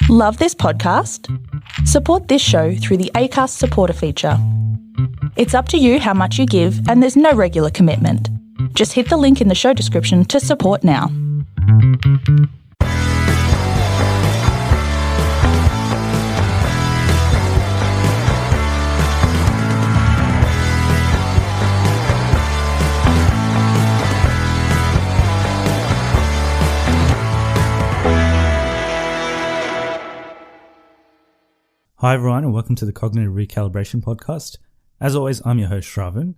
Love this podcast? Support this show through the Acast supporter feature. It's up to you how much you give, and there's no regular commitment. Just hit the link in the show description to support now. Hi everyone, and welcome to the Cognitive Recalibration Podcast. As always, I'm your host Sravan.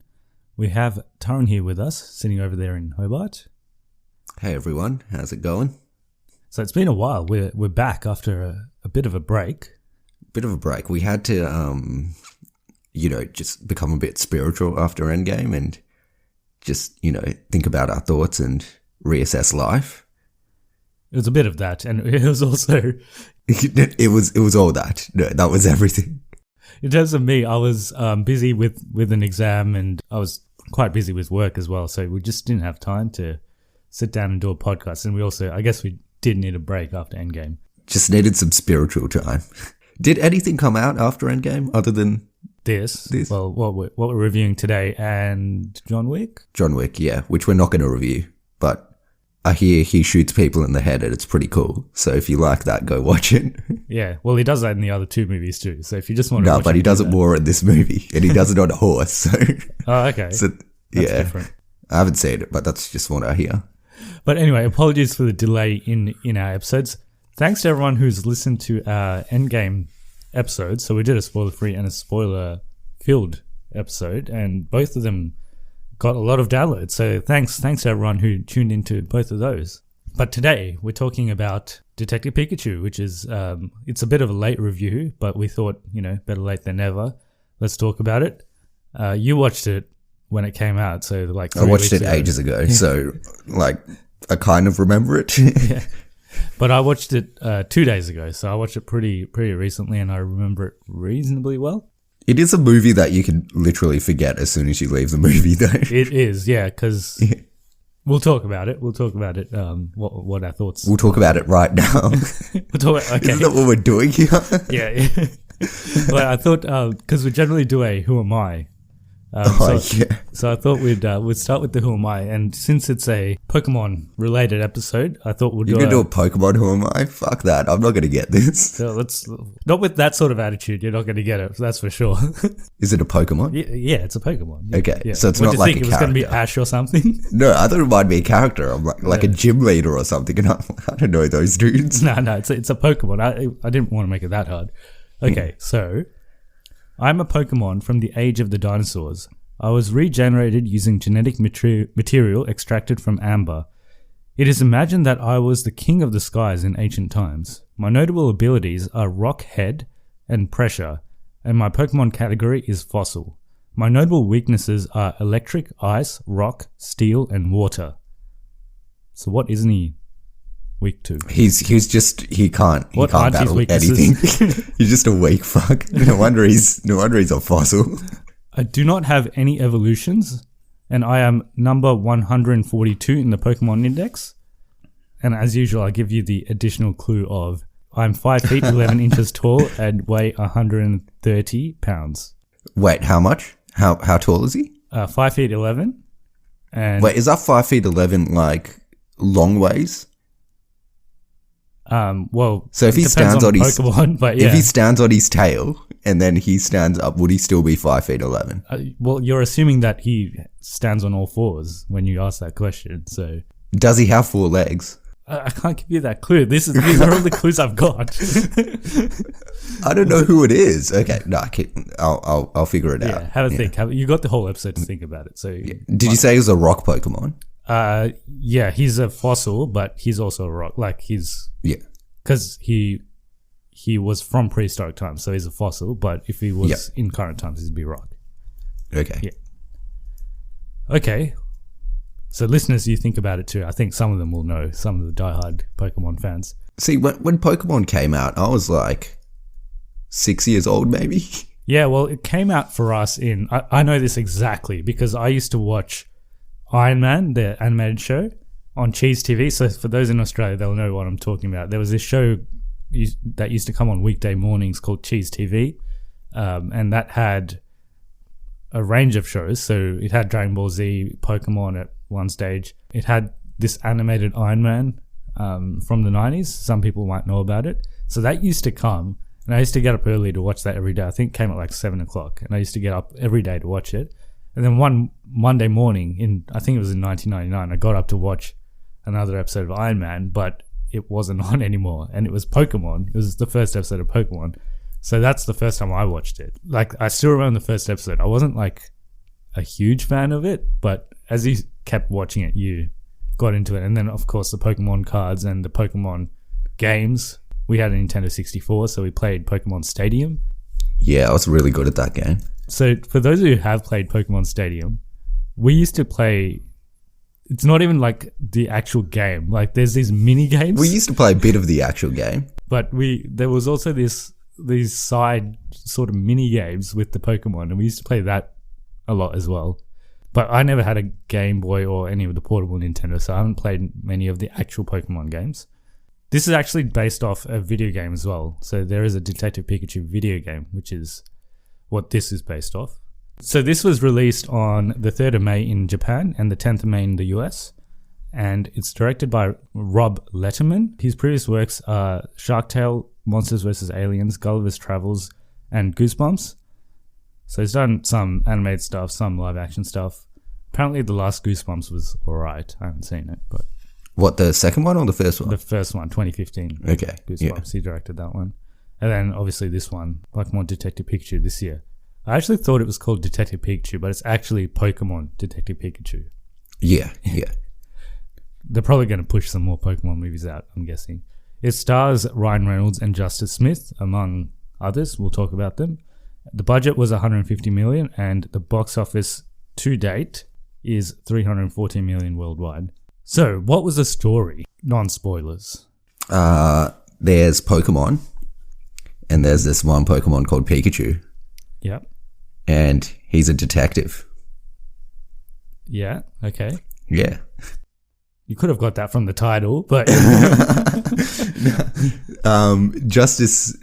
We have Tarun here with us, sitting over there in Hobart. Hey everyone, how's it going? So it's been a while. We're back after a bit of a break. We had to, just become a bit spiritual after Endgame and just, think about our thoughts and reassess life. It was a bit of that, and it was also... It was all that. No, that was everything. In terms of me, I was busy with an exam, and I was quite busy with work as well, so we just didn't have time to sit down and do a podcast. And we also, I guess we did need a break after Endgame. Just needed some spiritual time. Did anything come out after Endgame other than this? Well, what we're reviewing today, and John Wick? John Wick, yeah, which we're not going to review, but I hear he shoots people in the head and it's pretty cool. So if you like that, go watch it. Yeah, well, he does that in the other two movies too. So if you just want to watch but he does it more in this movie, and he does it on a horse. So oh, okay. So that's different. I haven't seen it, but that's just what I hear. But anyway, apologies for the delay in our episodes. Thanks to everyone who's listened to our Endgame episodes. So we did a spoiler-free and a spoiler-filled episode, and both of them got a lot of downloads, so thanks to everyone who tuned into both of those. But today we're talking about Detective Pikachu, which is it's a bit of a late review, but we thought, better late than never. Let's talk about it. You watched it when it came out, so like 3 I watched weeks it ago. ages ago, so I kind of remember it. Yeah. But I watched it 2 days ago, so I watched it pretty recently, and I remember it reasonably well. It is a movie that you can literally forget as soon as you leave the movie, though. It is, yeah, because we'll talk about it. What our thoughts. We'll talk about it right now. Okay. Isn't that what we're doing here? Yeah. Well, I thought because we generally do a Who Am I. So I thought we'd start with the Who Am I, and since it's a Pokemon related episode, I thought we'd You're gonna do a Pokemon Who Am I? Fuck that! I'm not gonna get this. So let's not with that sort of attitude. You're not gonna get it. That's for sure. Is it a Pokemon? Yeah, it's a Pokemon. Okay, yeah. so it's What not do you like think? a It was gonna be character. Ash or something. No, I thought it might be a character. I'm like a gym leader or something, and I don't know those dudes. No, it's a Pokemon. I didn't want to make it that hard. Okay, so I'm a Pokemon from the age of the dinosaurs. I was regenerated using genetic material extracted from amber. It is imagined that I was the king of the skies in ancient times. My notable abilities are Rock Head and Pressure, and my Pokemon category is Fossil. My notable weaknesses are Electric, Ice, Rock, Steel, and Water. So what isn't he weak to? He can't battle anything. He's just a weak fuck. No wonder he's a fossil. I do not have any evolutions, and I am number 142 in the Pokemon Index. And as usual, I give you the additional clue of I'm 5 feet 11 inches tall and weigh 130 pounds. Wait, how much? How tall is he? 5 feet 11. And wait, is that 5 feet 11 like long ways? Well, so if he stands on his Pokemon, but yeah. If he stands on his tail and then he stands up, would he still be 5 feet 11? Well, you're assuming that he stands on all fours when you ask that question. So does he have 4 legs? I can't give you that clue. These are all the clues I've got. I don't know who it is. Okay, no, I'll figure it out. Have a think. You got the whole episode to think about it. So did you say he was a rock Pokemon? Yeah, he's a fossil, but he's also a rock. Like because he was from prehistoric times, so he's a fossil. But if he was in current times, he'd be rock. Okay. Yeah. Okay. So listeners, you think about it too. I think some of them will know. Some of the diehard Pokemon fans. See, when Pokemon came out, I was like 6 years old, maybe. Yeah, well, it came out for us in... I know this exactly because I used to watch Iron Man, the animated show, on Cheese TV. So for those in Australia, they'll know what I'm talking about. There was this show that used to come on weekday mornings called Cheese TV, and that had a range of shows. So it had Dragon Ball Z, Pokemon at one stage. It had this animated Iron Man from the 90s. Some people might know about it. So that used to come, and I used to get up early to watch that every day. I think it came at like 7 o'clock, and I used to get up every day to watch it. And then one Monday morning, I think it was in 1999, I got up to watch another episode of Iron Man, but it wasn't on anymore, and it was Pokemon. It was the first episode of Pokemon. So that's the first time I watched it. Like, I still remember the first episode. I wasn't like a huge fan of it, but as you kept watching it, you got into it. And then, of course, the Pokemon cards and the Pokemon games. We had a Nintendo 64, so we played Pokemon Stadium. Yeah, I was really good at that game. So for those who have played Pokemon Stadium, we used to play... It's not even like the actual game. Like, there's these mini games. We used to play a bit of the actual game. But there was also these side sort of mini games with the Pokemon, and we used to play that a lot as well. But I never had a Game Boy or any of the portable Nintendo, so I haven't played many of the actual Pokemon games. This is actually based off a video game as well. So there is a Detective Pikachu video game, which is what this is based off. So this was released on the 3rd of May in Japan and the 10th of May in the US. And it's directed by Rob Letterman. His previous works are Shark Tale, Monsters vs. Aliens, Gulliver's Travels, and Goosebumps. So he's done some animated stuff, some live action stuff. Apparently the last Goosebumps was alright. I haven't seen it, but... What, the second one or the first one? The first one, 2015. Okay. Goosebumps, Yeah. he directed that one. And then obviously this one, Pokemon Detective Pikachu this year. I actually thought it was called Detective Pikachu, but it's actually Pokemon Detective Pikachu. Yeah, yeah. They're probably going to push some more Pokemon movies out, I'm guessing. It stars Ryan Reynolds and Justice Smith, among others. We'll talk about them. The budget was $150 million, and the box office to date is $314 million worldwide. So, what was the story? Non-spoilers. There's Pokemon, and there's this one Pokemon called Pikachu, Yep. and he's a detective. Yeah, okay. Yeah. You could have got that from the title, but... Justice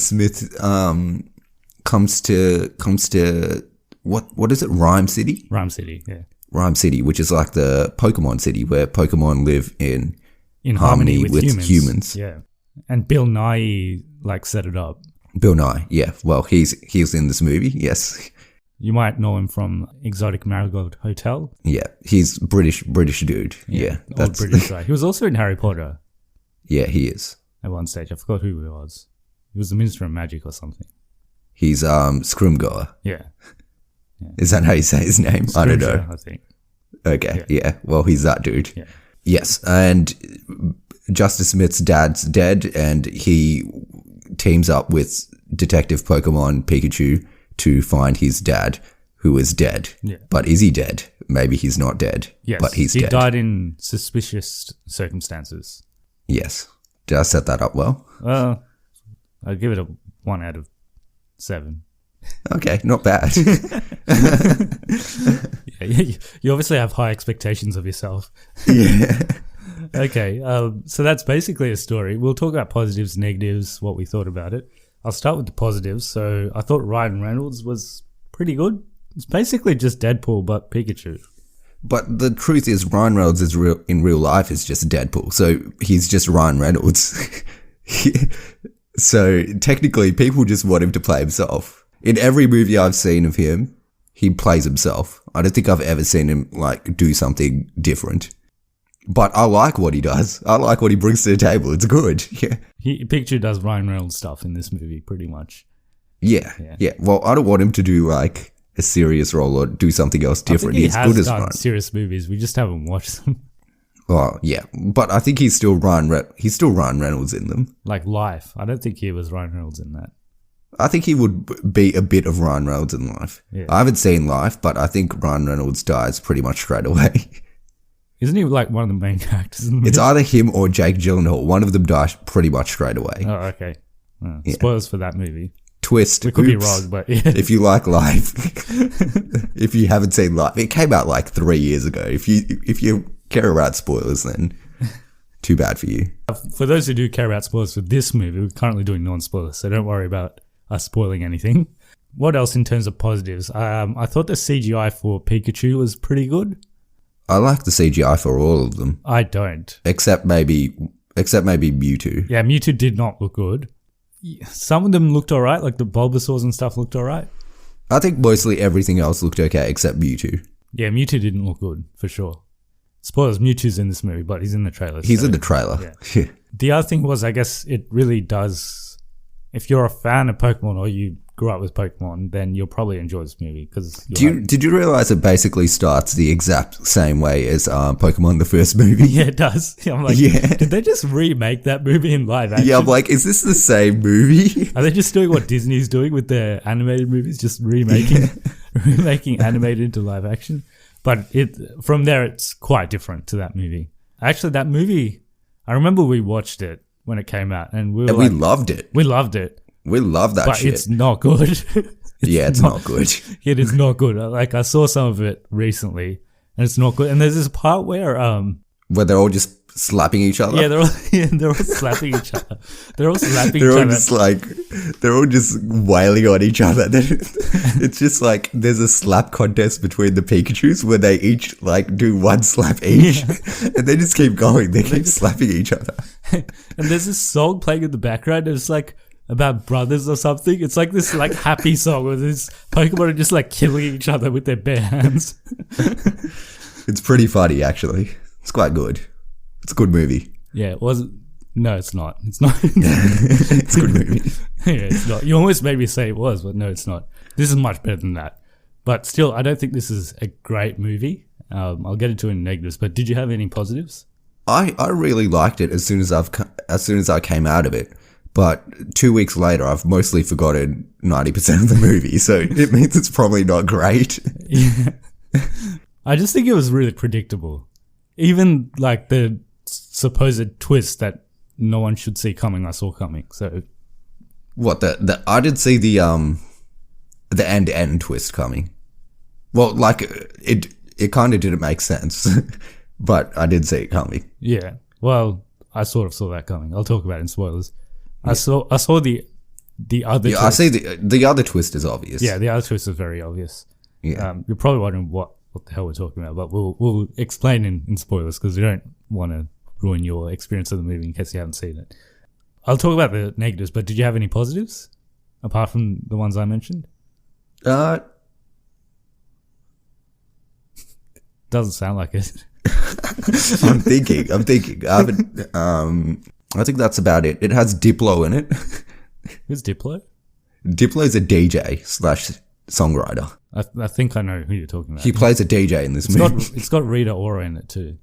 Smith comes to what is it? Rhyme City? Rhyme City, yeah. Rhyme City, which is like the Pokemon city where Pokemon live in harmony with humans. Yeah. And Bill Nye set it up. Bill Nye, yeah. Well, he's in this movie, yes. You might know him from Exotic Marigold Hotel. Yeah, he's British dude. Yeah, old British guy. He was also in Harry Potter. Yeah, he is. At one stage, I forgot who he was. He was the Minister of Magic or something. He's Scrimgeour. Yeah. Is that how you say his name? I don't know. I think. Okay, yeah. Well, he's that dude. Yeah. Yes, and Justice Smith's dad's dead, and he teams up with Detective Pokemon Pikachu to find his dad, who is dead. Yeah. But is he dead? Maybe he's not dead. Yes, but he's he dead. died in suspicious circumstances. Yes. Did I set that up well? Well, I'd give it a 1 out of 7. Okay, not bad. Yeah, you obviously have high expectations of yourself. Yeah. Okay, so that's basically a story. We'll talk about positives, negatives, what we thought about it. I'll start with the positives. So I thought Ryan Reynolds was pretty good. It's basically just Deadpool, but Pikachu. But the truth is, Ryan Reynolds is in real life is just Deadpool. So he's just Ryan Reynolds. So technically, people just want him to play himself. In every movie I've seen of him, he plays himself. I don't think I've ever seen him do something different. But I like what he does. I like what he brings to the table. It's good. Yeah. Pikachu does Ryan Reynolds stuff in this movie, pretty much. Yeah. Well, I don't want him to do a serious role or do something else different. I think he He's good has as done Ryan. serious movies. We just haven't watched them. Well, yeah, but I think he's still Ryan Reynolds in them. Like Life. I don't think he was Ryan Reynolds in that. I think he would be a bit of Ryan Reynolds in Life. Yeah. I haven't seen Life, but I think Ryan Reynolds dies pretty much straight away. Isn't he one of the main characters in the movie? It's either him or Jake Gyllenhaal. One of them dies pretty much straight away. Oh, okay. Spoilers for that movie. Twist. We could be Oops. wrong, but yeah. If you like Life, if you haven't seen Life, it came out 3 years ago. If you care about spoilers, then too bad for you. For those who do care about spoilers for this movie, we're currently doing non-spoilers, so don't worry about us spoiling anything. What else in terms of positives? I thought the CGI for Pikachu was pretty good. I like the CGI for all of them. I don't. Except maybe Mewtwo. Yeah, Mewtwo did not look good. Some of them looked alright, like the Bulbasaurs and stuff looked alright. I think mostly everything else looked okay except Mewtwo. Yeah, Mewtwo didn't look good, for sure. Spoilers, Mewtwo's in this movie, but he's in the trailer. He's in the trailer. Yeah. The other thing was, I guess it really does, if you're a fan of Pokemon or you grew up with Pokemon, then you'll probably enjoy this movie. Did you realize it basically starts the exact same way as Pokemon the first movie? Yeah, it does. I'm like, did they just remake that movie in live action? Yeah, I'm like, is this the same movie? Are they just doing what Disney's doing with their animated movies, just remaking animated into live action? But from there, it's quite different to that movie. Actually, that movie, I remember we watched it when it came out, and we loved it. We loved it. We love that shit. But it's not good. It's not good. It is not good. Like, I saw some of it recently, and it's not good. And there's this part where they're all just slapping each other. Yeah, they're all slapping each other. They're all slapping each other. They're all just wailing on each other. It's just like there's a slap contest between the Pikachus where they each like do one slap each, and they just keep going. They keep slapping each other. And there's this song playing in the background. And it's like about brothers or something. It's like this like happy song where this Pokemon are just like killing each other with their bare hands. It's pretty funny, actually. It's quite good. It's a good movie. Yeah, it wasn't. No, it's not. It's not. It's a good movie. Yeah, it's not. You almost made me say it was, but no, it's not. This is much better than that. But still, I don't think this is a great movie. I'll get into it in negatives. But did you have any positives? I really liked it as soon as I came out of it. But 2 weeks later, I've mostly forgotten 90% of the movie, so it means it's probably not great. Yeah. I just think it was really predictable. Even like the supposed twist that no one should see coming, I saw coming. So, what I did see the end twist coming. Well, like it kind of didn't make sense, but I did see it coming. Yeah. Well, I sort of saw that coming. I'll talk about it in spoilers. Yeah. I saw the other. Yeah, twist. I see the other twist is obvious. Yeah, the other twist is very obvious. Yeah. You're probably wondering what the hell we're talking about, but we'll explain in spoilers because we don't want to ruin your experience of the movie in case you haven't seen it. I'll talk about the negatives, but did you have any positives apart from the ones I mentioned? Doesn't sound like it. I'm thinking. I think that's about it. It has Diplo in it. Who's Diplo? Diplo's a DJ / songwriter. I think I know who you're talking about. He plays a DJ in this movie. It's got Rita Ora in it too.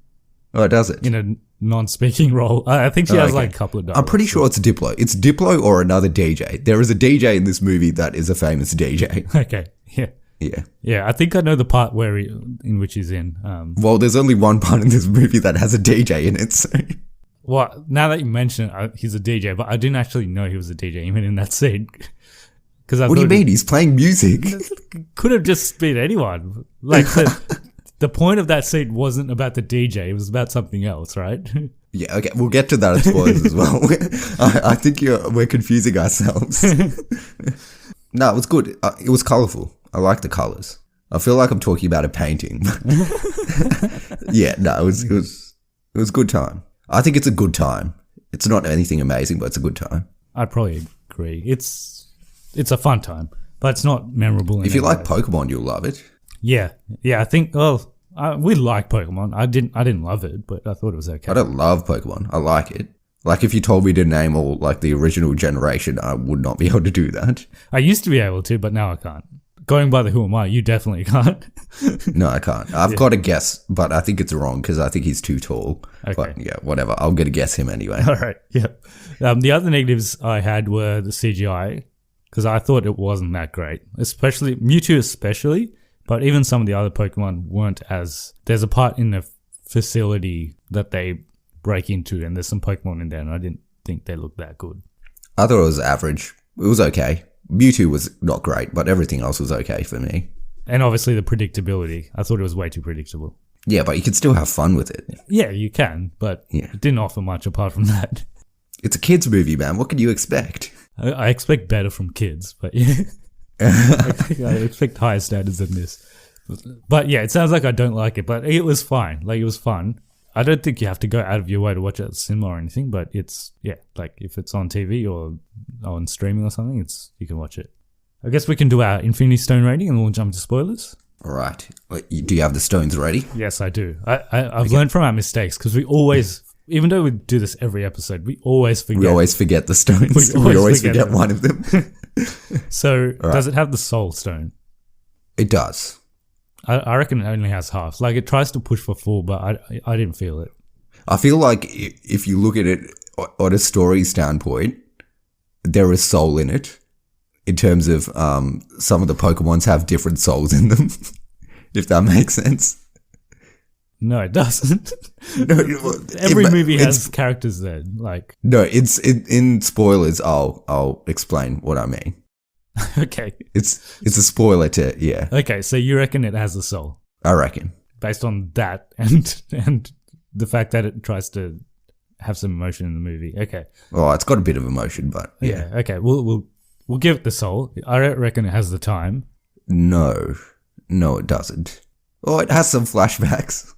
Oh, does it? In a non-speaking role. I think she has like a couple of dialogues. I'm pretty sure it's Diplo. It's Diplo or another DJ. There is a DJ in this movie that is a famous DJ. Okay. Yeah. Yeah. Yeah, I think I know the part in which he's in. Well, there's only one part in this movie that has a DJ in it, so... Well, now that you mention it, he's a DJ, but I didn't actually know he was a DJ even in that scene. What do you mean? He's playing music. Could have just been anyone. Like, the point of that scene wasn't about the DJ. It was about something else, right? Yeah, okay. We'll get to that in spoilers as well. I think we're confusing ourselves. No, it was good. It was colourful. I like the colours. I feel like I'm talking about a painting. Yeah, no, it was a good time. I think it's a good time. It's not anything amazing, but it's a good time. I'd probably agree. It's a fun time, but it's not memorable. If you like Pokemon, you'll love it. Yeah. I think. We like Pokemon. I didn't love it, but I thought it was okay. I don't love Pokemon. I like it. Like if you told me to name all like the original generation, I would not be able to do that. I used to be able to, but now I can't. Going by the Who Am I, you definitely can't. No, I can't. I've got a guess, but I think it's wrong because I think he's too tall. Okay. But yeah, whatever. I'll get to guess him anyway. All right. Yeah. The other negatives I had were the CGI because I thought it wasn't that great, especially Mewtwo, but even some of the other Pokemon weren't as. There's a part in the facility that they break into, and there's some Pokemon in there, and I didn't think they looked that good. I thought it was average. It was okay. Mewtwo was not great, but everything else was okay for me. And obviously the predictability. I thought it was way too predictable. Yeah, but you can still have fun with it. Yeah, you can, but Yeah. it didn't offer much apart from that. It's a kids' movie, man. What can you expect? I expect better from kids, but yeah. I expect higher standards than this. But yeah, it sounds like I don't like it, but it was fine. Like, it was fun. I don't think you have to go out of your way to watch it at the cinema or anything, but it's, yeah, like if it's on TV or on streaming or something, you can watch it. I guess we can do our Infinity Stone rating and we'll jump to spoilers. All right. Do you have the stones ready? Yes, I do. I've learned from our mistakes because we always, even though we do this every episode, we always forget. We always forget the stones. We We always forget forget one of them. So, does it have the soul stone? It does. I reckon it only has half. Like, it tries to push for full, but I didn't feel it. I feel like if you look at it on a story standpoint, there is soul in it. In terms of some of the Pokemons have different souls in them, if that makes sense. No, it doesn't. No, Every movie has characters then. Like, no, it's in spoilers. I'll explain what I mean. okay. It's a spoiler to yeah. Okay, so you reckon it has a soul I reckon. based on that and the fact that it tries to have some emotion in the movie. Okay. Well, it's got a bit of emotion, but yeah. Okay. We'll give it the soul. I reckon it has the time. No, it doesn't. Oh, it has some flashbacks,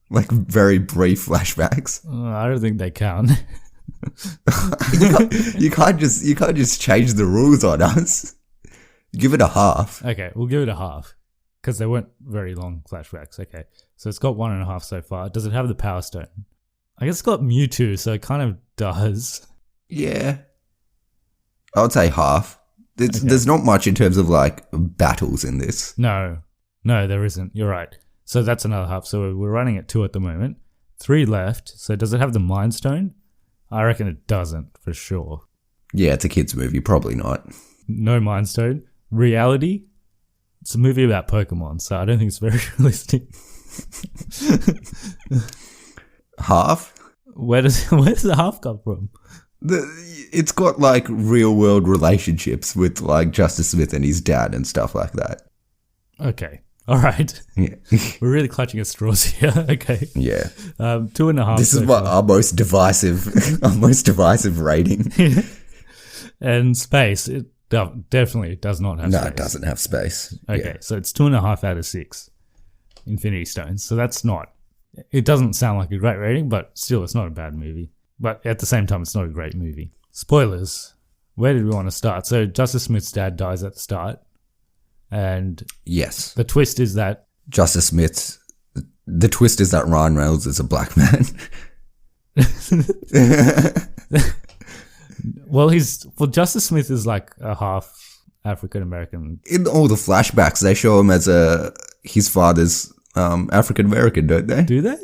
like very brief flashbacks. I don't think they count. You can't just change the rules on us. Give it a half. Okay, we'll give it a half because they weren't very long flashbacks. Okay, so it's got 1.5 so far. Does it have the Power Stone? I guess it's got Mewtwo, so it kind of does. Yeah, I would say half. There's not much in terms of like battles in this. No, there isn't. You're right. So that's another half. So we're running at 2 at the moment. 3 left. So does it have the Mind Stone? I reckon it doesn't for sure. Yeah, it's a kids' movie. Probably not. No Mind Stone. Reality? It's a movie about Pokemon, so I don't think it's very realistic. Half? Where does the half come from? It's got like real world relationships with like Justice Smith and his dad and stuff like that. Okay. All right. Yeah. We're really clutching at straws here. Okay. Yeah. 2.5. This is what our most divisive rating. And space, it definitely does not have space. No, it doesn't have space. Okay, Yeah. so it's 2.5 out of 6 Infinity Stones. So that's not, it doesn't sound like a great rating, but still, it's not a bad movie. But at the same time, it's not a great movie. Spoilers. Where did we want to start? So Justice Smith's dad dies at the start. And Yes. the twist is that Justice Smith. The twist is that Ryan Reynolds is a black man. well, Justice Smith is like a half African American. In all the flashbacks, they show him as his father's African American, don't they? Do they?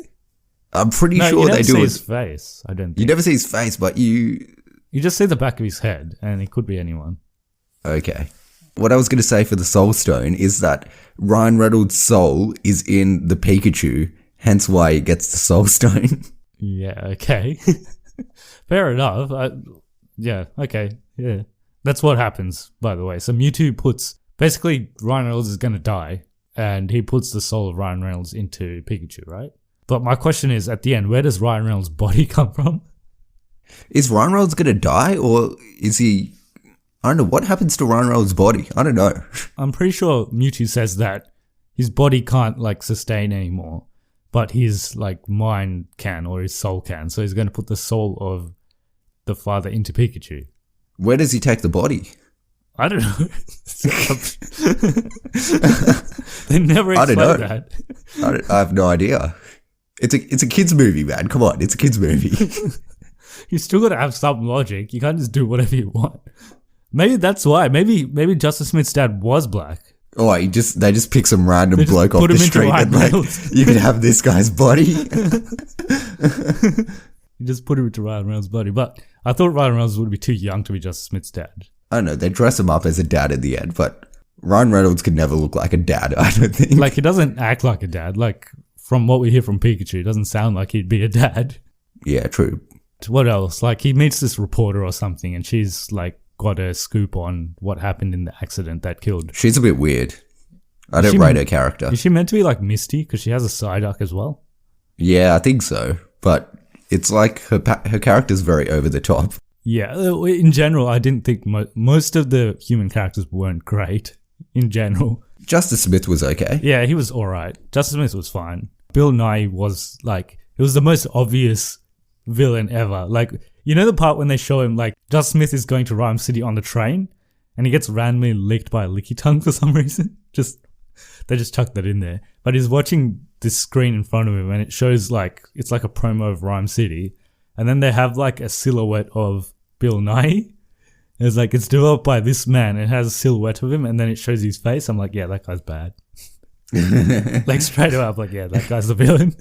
I'm pretty No, sure you never they do. see his face. I don't think. You never see his face, but you. You just see the back of his head, and it could be anyone. Okay. What I was going to say for the Soul Stone is that Ryan Reynolds' soul is in the Pikachu, hence why he gets the Soul Stone. Yeah, okay. Fair enough. Yeah, okay. Yeah. That's what happens, by the way. So Mewtwo basically Ryan Reynolds is going to die, and he puts the soul of Ryan Reynolds into Pikachu, right? But my question is, at the end, where does Ryan Reynolds' body come from? Is Ryan Reynolds going to die, or is he... I don't know. What happens to Ryan Reynolds' body? I don't know. I'm pretty sure Mewtwo says that his body can't, like, sustain anymore, but his, like, mind can, or his soul can. So he's going to put the soul of the father into Pikachu. Where does he take the body? I don't know. They never I don't know. explain that. I have no idea. It's a kids movie, man. Come on, it's a kids movie. You still got to have some logic. You can't just do whatever you want. Maybe that's why. Maybe Justice Smith's dad was black. Oh, they just pick some random They just bloke off put the him into street Ryan and like, Reynolds. you can have this guy's body. You just put him into Ryan Reynolds' body. But I thought Ryan Reynolds would be too young to be Justice Smith's dad. I don't know. They dress him up as a dad at the end, but Ryan Reynolds could never look like a dad, I don't think. Like, he doesn't act like a dad. Like, from what we hear from Pikachu, it doesn't sound like he'd be a dad. Yeah, true. What else? Like, he meets this reporter or something, and she's, like, got a scoop on what happened in the accident that killed. She's a bit weird. I don't rate her character. Is she meant to be like Misty? Because she has a side arc as well. Yeah, I think so. But it's like her character's very over the top. Yeah, in general, I didn't think most of the human characters weren't great in general. Justice Smith was okay. Yeah, he was alright. Justice Smith was fine. Bill Nye was like, it was the most obvious villain ever. Like, you know the part when they show him like Justice Smith is going to Rhyme City on the train and he gets randomly licked by a licky tongue for some reason? They just chucked that in there. But he's watching this screen in front of him and it shows like, it's like a promo of Rhyme City. And then they have like a silhouette of Bill Nye. It's like, it's developed by this man. It has a silhouette of him and then it shows his face. I'm like, yeah, that guy's bad. Like straight away, I'm like, yeah, that guy's the villain.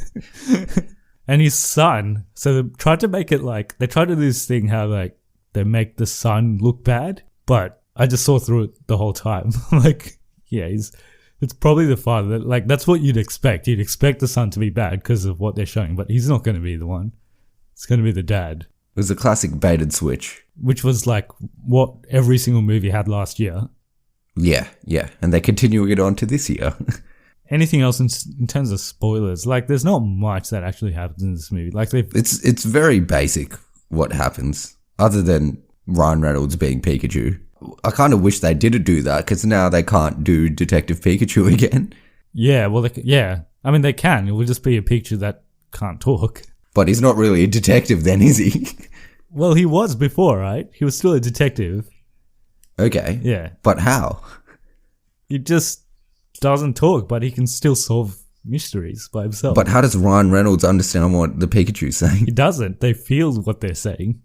And his son, so they tried to make it like, they tried to do this thing how like, they make the son look bad. But I just saw through it the whole time. Like, yeah, it's probably the father. Like, that's what you'd expect. You'd expect the son to be bad because of what they're showing, but he's not going to be the one. It's going to be the dad. It was a classic bait and switch. Which was like what every single movie had last year. Yeah. And they're continuing it on to this year. Anything else in terms of spoilers? Like, there's not much that actually happens in this movie. Like, it's very basic what happens, other than Ryan Reynolds being Pikachu. I kind of wish they didn't do that because now they can't do Detective Pikachu again. Yeah, well, I mean, they can. It will just be a Pikachu that can't talk. But he's not really a detective then, is he? Well, he was before, right? He was still a detective. Okay. Yeah. But how? He just doesn't talk, but he can still solve mysteries by himself. But how does Ryan Reynolds understand what the Pikachu's saying? He doesn't. They feel what they're saying.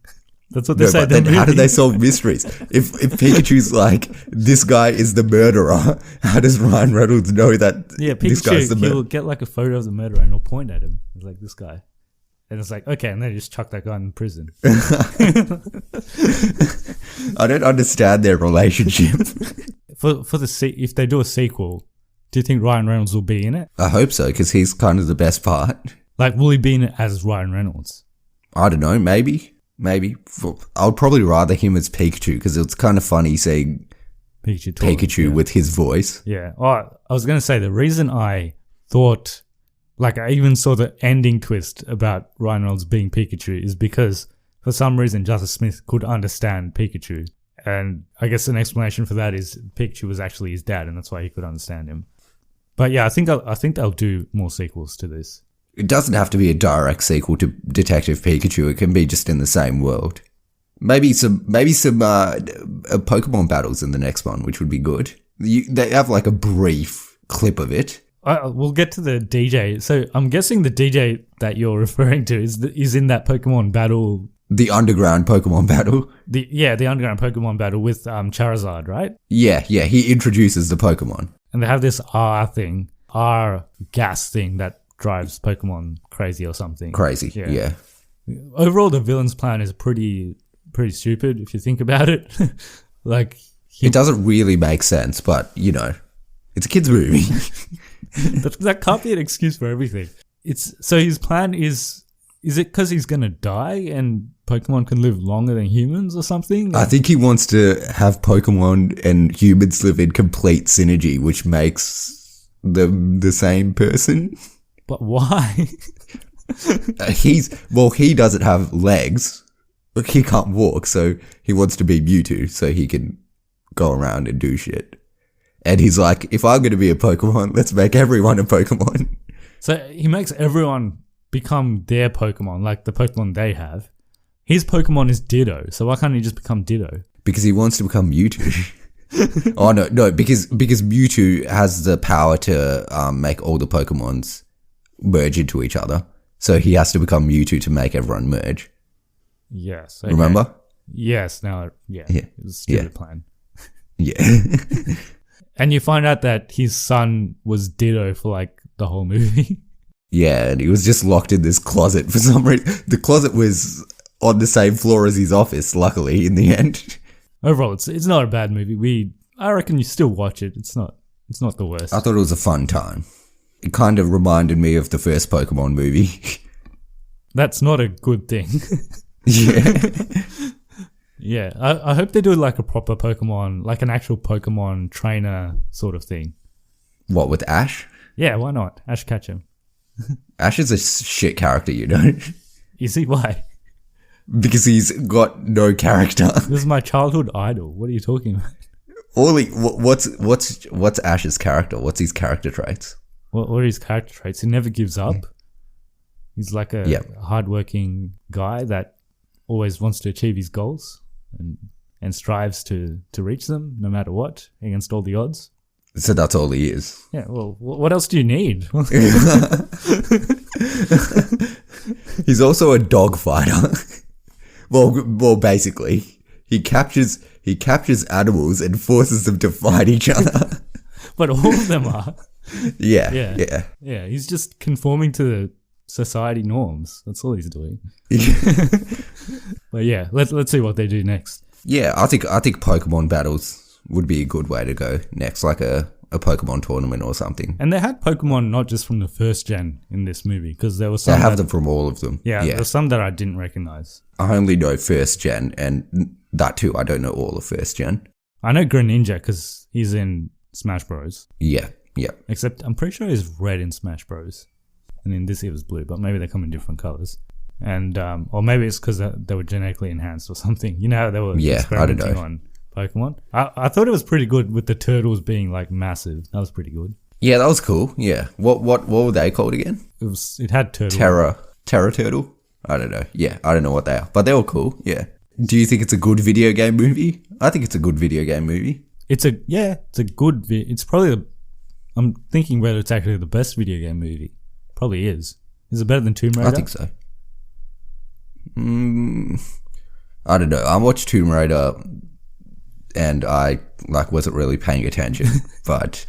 That's what they say. But then how do they solve mysteries? If Pikachu's like, this guy is the murderer, how does Ryan Reynolds know that this guy's the murderer? He'll get like a photo of the murderer and he'll point at him. It's like, this guy. And it's like, okay, and then just chuck that guy in prison. I don't understand their relationship. If they do a sequel, do you think Ryan Reynolds will be in it? I hope so, because he's kind of the best part. Like, will he be in it as Ryan Reynolds? I don't know, maybe. I'd probably rather him as Pikachu, because it's kind of funny seeing Pikachu with his voice. Yeah. Oh, I was going to say, the reason I thought, like, I even saw the ending twist about Ryan Reynolds being Pikachu is because for some reason Justice Smith could understand Pikachu. And I guess an explanation for that is Pikachu was actually his dad and that's why he could understand him. But yeah, I think they'll do more sequels to this. It doesn't have to be a direct sequel to Detective Pikachu. It can be just in the same world. Maybe some Pokemon battles in the next one, which would be good. They have like a brief clip of it. We'll get to the DJ. So I'm guessing the DJ that you're referring to is in that Pokemon battle. The underground Pokemon battle. The underground Pokemon battle with Charizard, right? Yeah. He introduces the Pokemon. And they have this R gas thing that drives Pokemon crazy or something. Crazy, yeah. Overall, the villain's plan is pretty stupid if you think about it. Like, it doesn't really make sense, but you know, it's a kids' movie. that can't be an excuse for everything. So his plan is it because he's gonna die and Pokemon can live longer than humans or something? I think he wants to have Pokemon and humans live in complete synergy, which makes them the same person. But why? He doesn't have legs. He can't walk, so he wants to be Mewtwo so he can go around and do shit. And he's like, if I'm going to be a Pokemon, let's make everyone a Pokemon. So he makes everyone become their Pokemon, like the Pokemon they have. His Pokemon is Ditto, so why can't he just become Ditto? Because he wants to become Mewtwo. Oh, no, because Mewtwo has the power to make all the Pokemons merge into each other. So he has to become Mewtwo to make everyone merge. Yes. Okay. Remember? Yes. Now, yeah. It was a stupid plan. Yeah. And you find out that his son was Ditto for like the whole movie. Yeah, and he was just locked in this closet for some reason. The closet was on the same floor as his office, luckily, in the end. Overall, it's not a bad movie. I reckon you still watch it. It's not the worst. I thought it was a fun time. It kind of reminded me of the first Pokemon movie. That's not a good thing. Yeah. Yeah, I hope they do like a proper Pokemon, like an actual Pokemon trainer sort of thing. What, with Ash? Yeah, why not? Ash Ketchum. Ash is a shit character, you know? You see why? Because he's got no character. This is my childhood idol. What are you talking about? What's Ash's character? What's his character traits? What are his character traits? He never gives up. He's like a hardworking guy that always wants to achieve his goals and strives to reach them no matter what, against all the odds. So that's all he is. Yeah, well, what else do you need? He's also a dog fighter. Well, basically, he captures animals and forces them to fight each other. But all of them are. Yeah. He's just conforming to the society norms. That's all he's doing. But yeah, let's see what they do next. Yeah, I think Pokemon battles would be a good way to go next, like a Pokemon tournament or something. And they had Pokemon not just from the first gen in this movie, because there was some. They have them from all of them. Yeah, there's some that I didn't recognize. I only know first gen, and that too, I don't know all of first gen. I know Greninja because he's in Smash Bros. Yeah. Except I'm pretty sure he's red in Smash Bros. And in this he was blue, but maybe they come in different colors. And or maybe it's because they were genetically enhanced or something. You know how they were experimenting on Pokemon? I thought it was pretty good with the turtles being like massive. That was pretty good. Yeah, that was cool. Yeah. What were they called again? It had turtle. Terra Turtle? I don't know. Yeah, I don't know what they are. But they were cool, yeah. Do you think it's a good video game movie? I think it's a good video game movie. It's a good it's probably I'm thinking whether it's actually the best video game movie. Probably is. Is it better than Tomb Raider? I think so. I don't know. I watched Tomb Raider and I wasn't really paying attention, but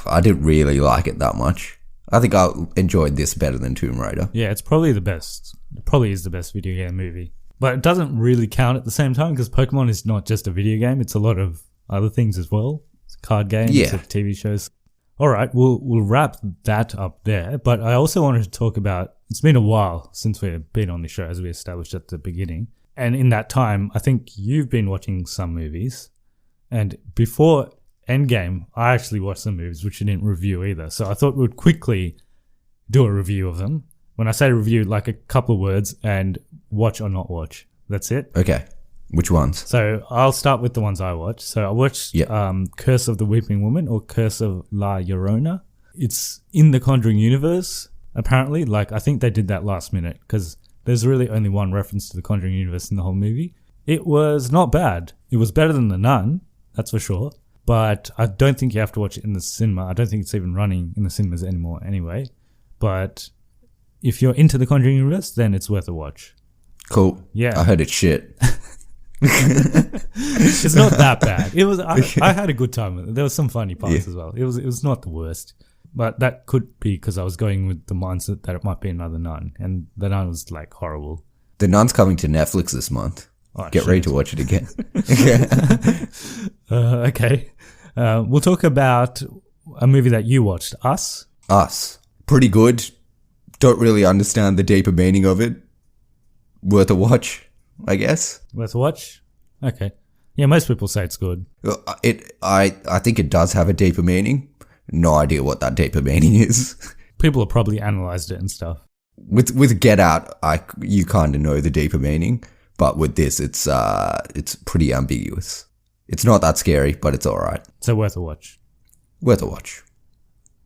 I didn't really like it that much. I think I enjoyed this better than Tomb Raider. Yeah, it's probably the best. It probably is the best video game movie. But it doesn't really count at the same time because Pokemon is not just a video game. It's a lot of other things as well. It's card games, TV shows. All right, we'll wrap that up there. But I also wanted to talk about, it's been a while since we've been on the show, as we established at the beginning. And in that time, I think you've been watching some movies. And before Endgame, I actually watched some movies which you didn't review either. So I thought we'd quickly do a review of them. When I say review, like a couple of words and watch or not watch. That's it. Okay. Which ones? So I'll start with the ones I watched. So I watched Curse of the Weeping Woman, or Curse of La Llorona. It's in the Conjuring universe, apparently. Like, I think they did that last minute because there's really only one reference to the Conjuring universe in the whole movie. It was not bad. It was better than The Nun, that's for sure. But I don't think you have to watch it in the cinema. I don't think it's even running in the cinemas anymore anyway. But if you're into the Conjuring universe, then it's worth a watch. Cool. Yeah. I heard it's shit. It's not that bad. It was. I had a good time with it. There was some funny parts as well. It was not the worst, but that could be because I was going with the mindset that it might be another Nun, and the Nun was like horrible. The Nun's coming to Netflix this month. Get ready to watch it again. Okay, we'll talk about a movie that you watched, Us. Us. Pretty good. Don't really understand the deeper meaning of it. Worth a watch, I guess. Worth a watch? Okay. Yeah, most people say it's good. I think it does have a deeper meaning. No idea what that deeper meaning is. People have probably analysed it and stuff. With Get Out, you kind of know the deeper meaning, but with this, it's pretty ambiguous. It's not that scary, but it's all right. So worth a watch. Worth a watch.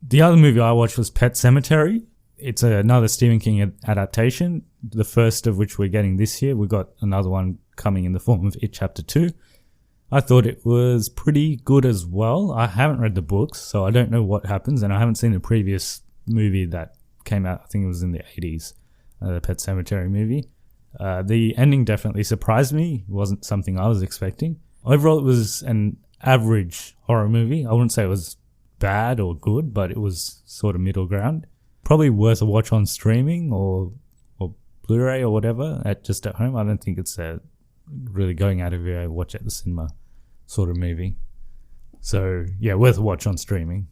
The other movie I watched was Pet Sematary. It's another Stephen King adaptation, the first of which we're getting this year. We've got another one coming in the form of It Chapter 2. I thought it was pretty good as well. I haven't read the books, so I don't know what happens, and I haven't seen the previous movie that came out, I think it was in the 80s, the Pet Sematary movie. The ending definitely surprised me. It wasn't something I was expecting. Overall, it was an average horror movie. I wouldn't say it was bad or good, but it was sort of middle ground. Probably worth a watch on streaming or Blu-ray or whatever, just at home. I don't think it's really going out of your way to watch at the cinema sort of movie. So, yeah, worth a watch on streaming.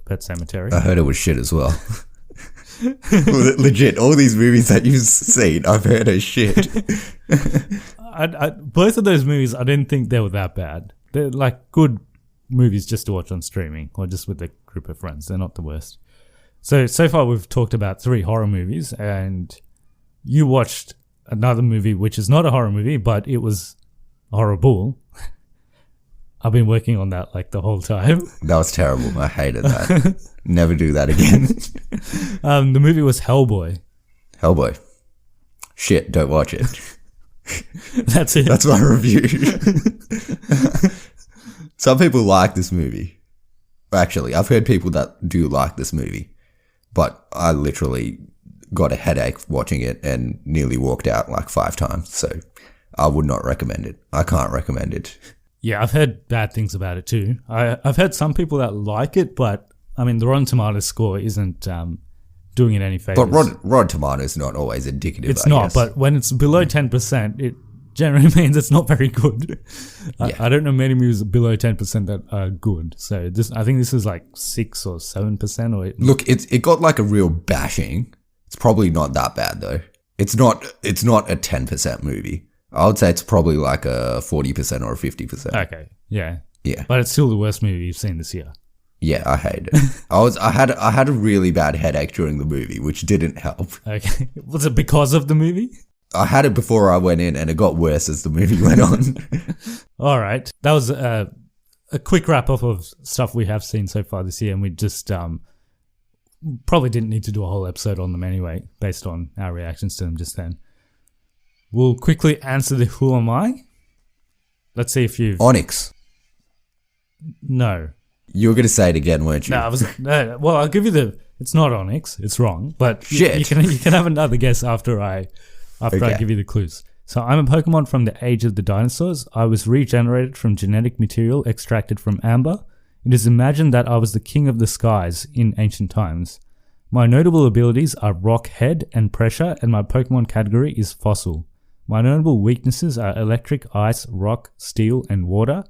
Pet Sematary. I heard it was shit as well. Legit, all these movies that you've seen, I've heard are shit. Both of those movies, I didn't think they were that bad. They're like good movies just to watch on streaming or just with a group of friends. They're not the worst. So far we've talked about 3 horror movies, and you watched another movie which is not a horror movie, but it was horrible. I've been working on that like the whole time. That was terrible. I hated that. Never do that again. The movie was Hellboy. Hellboy. Shit, don't watch it. That's it. That's my review. Some people like this movie. Actually, I've heard people that do like this movie. But I literally got a headache watching it and nearly walked out like 5 times. So I would not recommend it. I can't recommend it. Yeah, I've heard bad things about it too. I've heard some people that like it, but I mean, the Rotten Tomatoes score isn't doing it any favors. But Rotten Tomatoes is not always indicative. It's not, but when it's below 10%, it generally means it's not very good. Yeah. I don't know many movies below 10% that are good. So I think this is like 6 or 7% or 8. Look, it got like a real bashing. It's probably not that bad though. It's not a 10% movie. I would say it's probably like a 40% or a 50%. Okay, yeah. Yeah. But it's still the worst movie you've seen this year. Yeah, I hate it. I had a really bad headache during the movie, which didn't help. Okay. Was it because of the movie? I had it before I went in, and it got worse as the movie went on. All right. That was a quick wrap up of stuff we have seen so far this year, and we just probably didn't need to do a whole episode on them anyway, based on our reactions to them just then. We'll quickly answer the who am I. Let's see if you've... Onyx. No. You were going to say it again, weren't you? No, well, I'll give you the... It's not Onyx. It's wrong. But Shit. You can have another guess after I give you the clues. So I'm a Pokemon from the age of the dinosaurs. I was regenerated from genetic material extracted from amber. It is imagined that I was the king of the skies in ancient times. My notable abilities are Rock, Head, and Pressure, and my Pokemon category is Fossil. My notable weaknesses are Electric, Ice, Rock, Steel, and Water.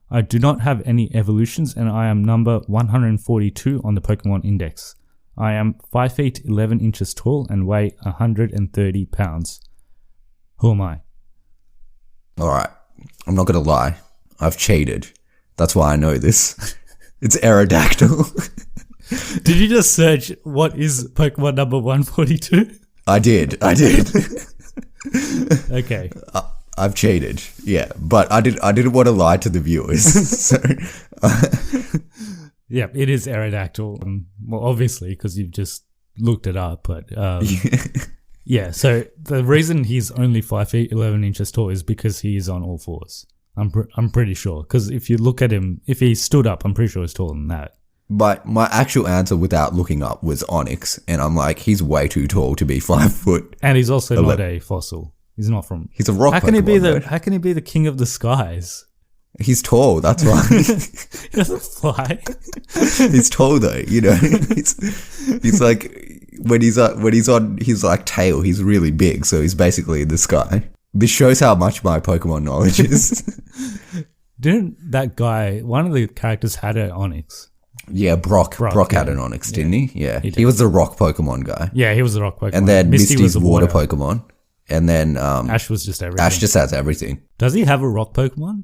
I do not have any evolutions, and I am number 142 on the Pokemon Index. I am 5 feet 11 inches tall and weigh 130 pounds. Who am I? Alright, I'm not going to lie. I've cheated. That's why I know this. It's Aerodactyl. Did you just search what is Pokemon number 142? I did. Okay. I've cheated, yeah, but I didn't want to lie to the viewers. So, yeah, it is Aerodactyl. Well, obviously, because you've just looked it up, but yeah. So the reason he's only 5 feet 11 inches tall is because he is on all fours. I'm pretty sure, because if you look at him, if he stood up, I'm pretty sure he's taller than that. But my actual answer without looking up was Onyx, and I'm like, he's way too tall to be 5 foot. And he's also not a fossil. He's not from. He's a rock. How can he be Pokemon, How can he be the king of the skies? He's tall. That's why. He doesn't fly. He's tall though. You know, he's like when he's on his like tail, he's really big. So he's basically in the sky. This shows how much my Pokemon knowledge is. Didn't that guy? One of the characters had an Onyx. Yeah, Brock had an Onyx, didn't he? Yeah, he was the rock Pokemon guy. Yeah, he was the rock Pokemon. And then Misty's water Pokemon. And then Ash was just everything. Ash just has everything. Does he have a rock Pokemon?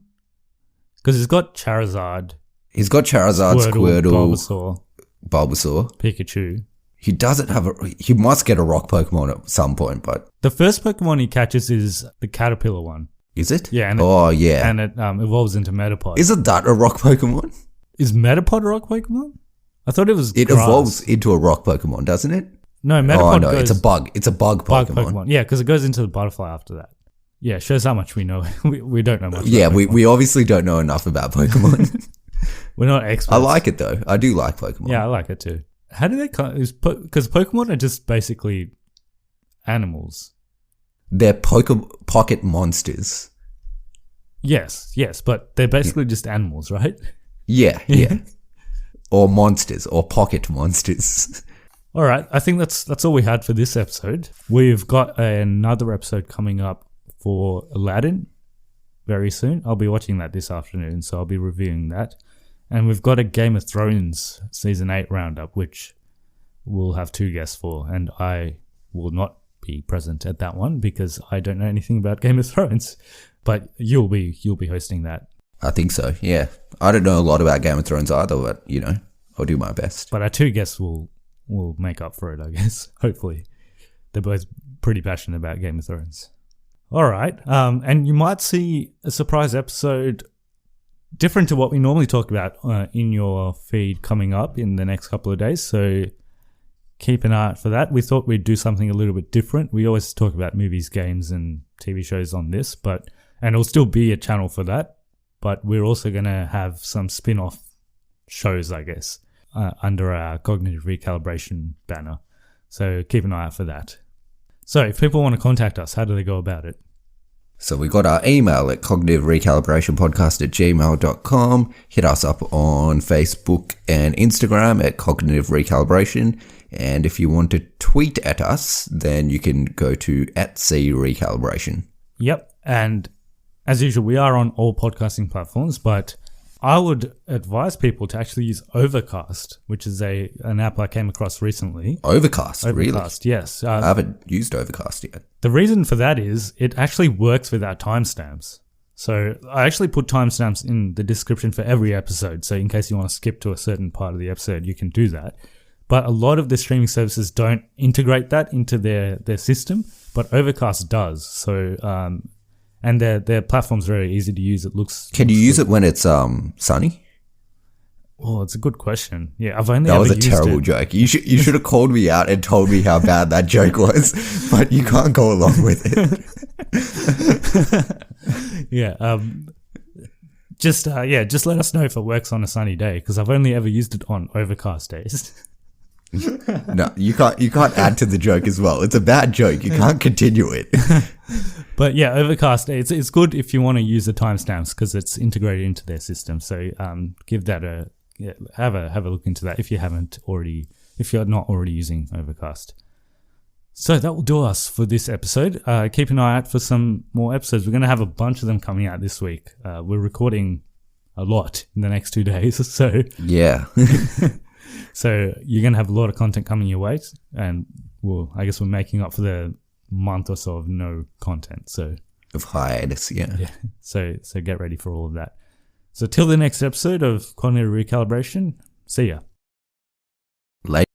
Because he's got Charizard. He's got Charizard, Squirtle, Bulbasaur, Pikachu. He doesn't have he must get a rock Pokemon at some point, but... The first Pokemon he catches is the caterpillar one. Is it? Yeah. And yeah. And it evolves into Metapod. Isn't that a rock Pokemon? Is Metapod a rock Pokemon? I thought it was It grass. evolves into a rock Pokemon, doesn't it? No, Metapod goes... it's a bug. It's a bug Pokemon. Yeah, because it goes into the butterfly after that. Yeah, shows how much we know. we don't know much. Yeah, we obviously don't know enough about Pokemon. We're not experts. I like it though. I do like Pokemon. Yeah, I like it too. How do they... Because Pokemon are just basically animals. They're pocket monsters. Yes, but they're basically just animals, right? Yeah. Or monsters, or pocket monsters. All right, I think that's all we had for this episode. We've got another episode coming up for Aladdin very soon. I'll be watching that this afternoon, so I'll be reviewing that. And we've got a Game of Thrones Season 8 roundup, which we'll have 2 guests for, and I will not be present at that one because I don't know anything about Game of Thrones. But you'll be hosting that. I think so, yeah. I don't know a lot about Game of Thrones either, but, I'll do my best. But our two guests will make up for it, I guess. Hopefully. They're both pretty passionate about Game of Thrones. All right. And you might see a surprise episode different to what we normally talk about in your feed coming up in the next couple of days. So keep an eye out for that. We thought we'd do something a little bit different. We always talk about movies, games, and TV shows on this, and it'll still be a channel for that. But we're also going to have some spin-off shows, I guess, under our cognitive recalibration banner. So keep an eye out for that. So if people want to contact us, how do they go about it? So we got our email at cognitive-recalibration-podcast@gmail.com. Hit us up on Facebook and Instagram at Cognitive Recalibration. And if you want to tweet at us, then you can go to @CRecalibration. Yep. And as usual, we are on all podcasting platforms, but I would advise people to actually use Overcast, which is an app I came across recently. Overcast, really? Overcast, yes. I haven't used Overcast yet. The reason for that is it actually works with our timestamps. So I actually put timestamps in the description for every episode. So in case you want to skip to a certain part of the episode, you can do that. But a lot of the streaming services don't integrate that into their system, but Overcast does. So, and their platform's very easy to use. Can you use it when it's sunny? Oh, it's a good question. Yeah, I've only That ever was a used terrible it. joke. You should have called me out and told me how bad that joke was, but you can't go along with it. Yeah. Just let us know if it works on a sunny day, because I've only ever used it on overcast days. No, you can't add to the joke as well. It's a bad joke. You can't continue it. But yeah, Overcast, it's good if you want to use the timestamps because it's integrated into their system. So give that have a look into that if you're not already using Overcast. So that will do us for this episode. Keep an eye out for some more episodes. We're going to have a bunch of them coming out this week. We're recording a lot in the next 2 days, so yeah. So you're going to have a lot of content coming your way, and I guess we're making up for the month or so of no content. So Of hiatus, yeah. So get ready for all of that. So till the next episode of Cognitive Recalibration, see ya. Later.